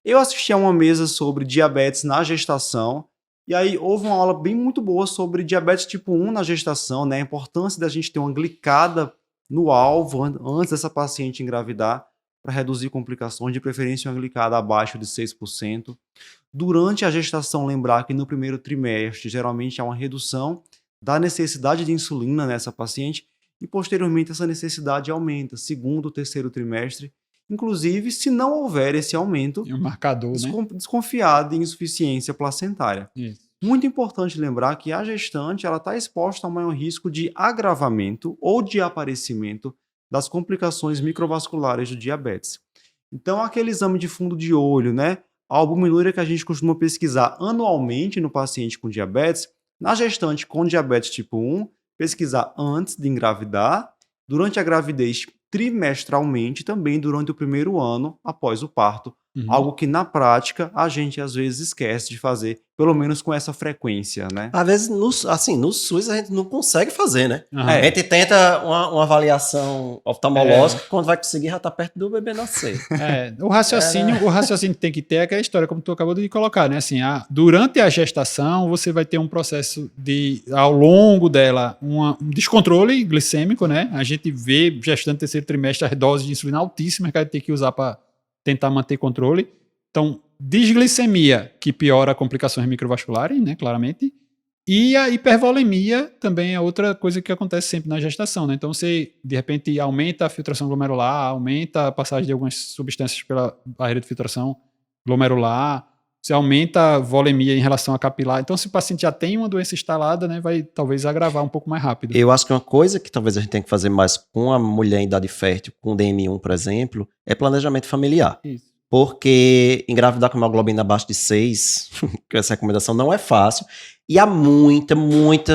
Eu assisti a uma mesa sobre diabetes na gestação, e aí houve uma aula bem muito boa sobre diabetes tipo 1 na gestação, né? A importância da gente ter uma glicada no alvo antes dessa paciente engravidar, para reduzir complicações, de preferência uma glicada abaixo de 6%. Durante a gestação, lembrar que no primeiro trimestre, geralmente há uma redução da necessidade de insulina nessa paciente, e posteriormente essa necessidade aumenta, segundo, terceiro trimestre. Inclusive, se não houver esse aumento, E um marcador, né? desconfiado de insuficiência placentária. Isso. Muito importante lembrar que a gestante está exposta a um maior risco de agravamento ou de aparecimento das complicações microvasculares do diabetes. Então, aquele exame de fundo de olho, né? A albuminúria que a gente costuma pesquisar anualmente no paciente com diabetes, na gestante com diabetes tipo 1, pesquisar antes de engravidar, durante a gravidez trimestralmente, também durante o primeiro ano após o parto, algo que na prática a gente às vezes esquece de fazer, pelo menos com essa frequência, né? Às vezes, no SUS a gente não consegue fazer, né? Uhum. A gente tenta uma avaliação oftalmológica, quando vai conseguir já tá perto do bebê nascer. O raciocínio que tem que ter é aquela história, como tu acabou de colocar, né? Assim, durante a gestação, você vai ter um processo ao longo dela, um descontrole glicêmico, né? A gente vê, gestante terceiro trimestre, as doses de insulina altíssimas que a gente tem que usar para tentar manter controle. Então, desglicemia, que piora complicações microvasculares, né? Claramente. E a hipervolemia também é outra coisa que acontece sempre na gestação, né? Então você, de repente, aumenta a filtração glomerular, aumenta a passagem de algumas substâncias pela barreira de filtração glomerular, você aumenta a volemia em relação a capilar. Então, se o paciente já tem uma doença instalada, né, vai talvez agravar um pouco mais rápido. Eu acho que uma coisa que talvez a gente tenha que fazer mais com a mulher em idade fértil, com DM1, por exemplo, é planejamento familiar. Isso. Porque engravidar com hemoglobina abaixo de 6, que essa recomendação não é fácil, e há muita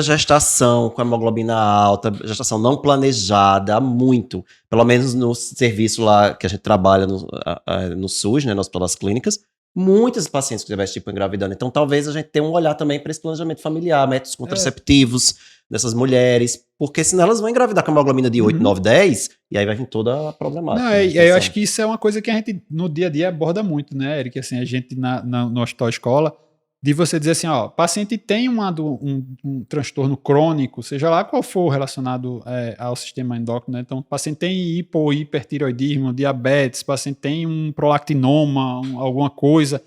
gestação com hemoglobina alta, gestação não planejada, há muito. Pelo menos no serviço lá que a gente trabalha no SUS, né, no Hospital das Clínicas, muitos pacientes com diabetes tipo engravidando. Então talvez a gente tenha um olhar também para esse planejamento familiar, métodos contraceptivos dessas mulheres, porque senão elas vão engravidar com hemoglobina de 8, 9, 10, e aí vai vir toda a problemática. Não, eu acho que isso é uma coisa que a gente no dia a dia aborda muito, né, Eric? Assim, a gente no hospital escola, de você dizer assim, ó, o paciente tem um transtorno crônico, seja lá qual for relacionado ao sistema endócrino, né? Então, o paciente tem hipertiroidismo, diabetes, o paciente tem um prolactinoma, alguma coisa.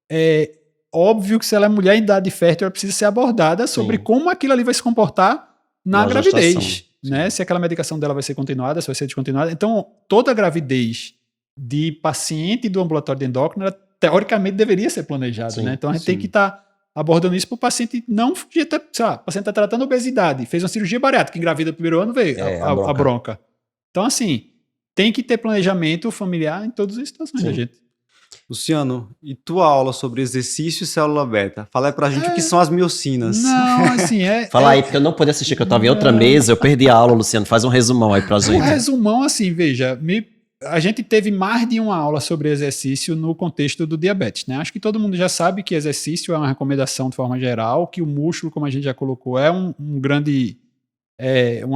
É óbvio que se ela é mulher em idade fértil, ela precisa ser abordada sobre como aquilo ali vai se comportar na gravidez, né? Se aquela medicação dela vai ser continuada, se vai ser descontinuada. Então, toda gravidez de paciente do ambulatório de endócrino, ela teoricamente deveria ser planejado, né? Então a gente tem que estar abordando isso para o paciente não fugir, sei lá, o paciente está tratando obesidade, fez uma cirurgia bariátrica, engravida no primeiro ano, veio a bronca. Então, assim, tem que ter planejamento familiar em todas as situações da gente. Luciano, e tua aula sobre exercício e célula beta? Fala aí pra gente o que são as miocinas. Não, assim, Fala aí, porque eu não pude assistir, que eu tava em outra mesa, eu perdi a aula, Luciano, faz um resumão aí pra gente. Um resumão, assim, veja, a gente teve mais de uma aula sobre exercício no contexto do diabetes, né? Acho que todo mundo já sabe que exercício é uma recomendação de forma geral, que o músculo, como a gente já colocou, é uma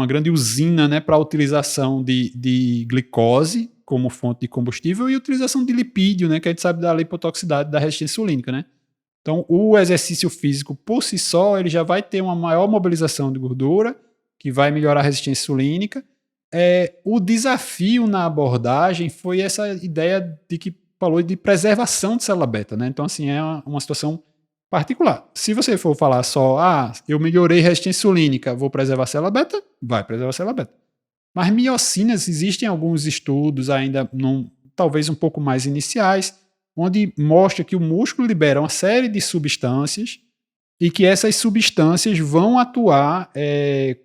grande usina, né, para a utilização de glicose como fonte de combustível e utilização de lipídio, né, que a gente sabe da lipotoxicidade da resistência insulínica, né? Então, o exercício físico por si só, ele já vai ter uma maior mobilização de gordura, que vai melhorar a resistência insulínica. O desafio na abordagem foi essa ideia de que falou de preservação de célula beta, né? Então, assim, é uma situação particular. Se você for falar só, eu melhorei resistência insulínica, vou preservar a célula beta, vai preservar a célula beta. Mas miocinas, existem alguns estudos ainda, talvez um pouco mais iniciais, onde mostra que o músculo libera uma série de substâncias e que essas substâncias vão atuar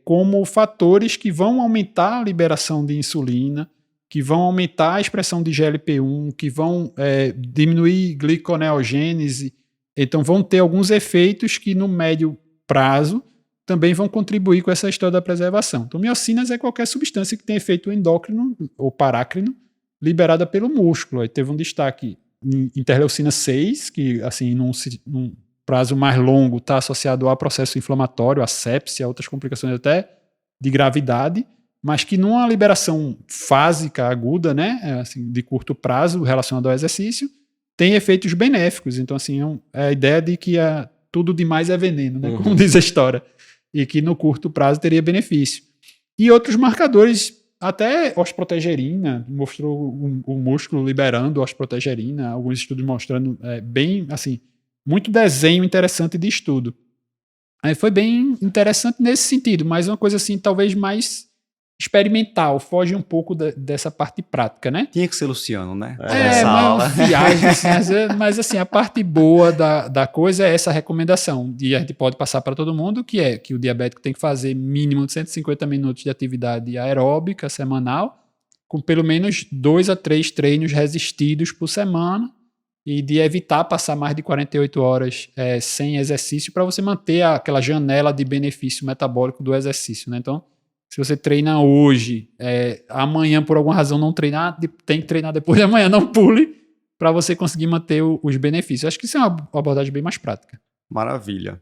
como fatores que vão aumentar a liberação de insulina, que vão aumentar a expressão de GLP-1, que vão diminuir gliconeogênese. Então vão ter alguns efeitos que no médio prazo também vão contribuir com essa história da preservação. Então miocinas é qualquer substância que tem efeito endócrino ou parácrino liberada pelo músculo. Aí teve um destaque em interleucina 6, que assim, num prazo mais longo está associado a processo inflamatório, a sepse, a outras complicações até de gravidade, mas que numa liberação fásica aguda, né, assim, de curto prazo relacionado ao exercício, tem efeitos benéficos. Então, assim, é a ideia de que tudo demais é veneno, né? Como diz a história. E que no curto prazo teria benefício. E outros marcadores, até osprotegerina, mostrou o músculo liberando osprotegerina, alguns estudos mostrando bem, assim, muito desenho interessante de estudo. Aí foi bem interessante nesse sentido, mas uma coisa assim, talvez mais experimental, foge um pouco dessa parte prática, né? Tinha que ser Luciano, né? Essa aula. Viagem, assim, mas assim, a parte boa da coisa é essa recomendação, e a gente pode passar para todo mundo, que é que o diabético tem que fazer mínimo de 150 minutos de atividade aeróbica semanal, com pelo menos 2 a 3 treinos resistidos por semana, e de evitar passar mais de 48 horas sem exercício para você manter aquela janela de benefício metabólico do exercício, né? Então, se você treina hoje, amanhã por alguma razão não treinar, tem que treinar depois de amanhã, não pule, para você conseguir manter os benefícios. Acho que isso é uma abordagem bem mais prática. Maravilha.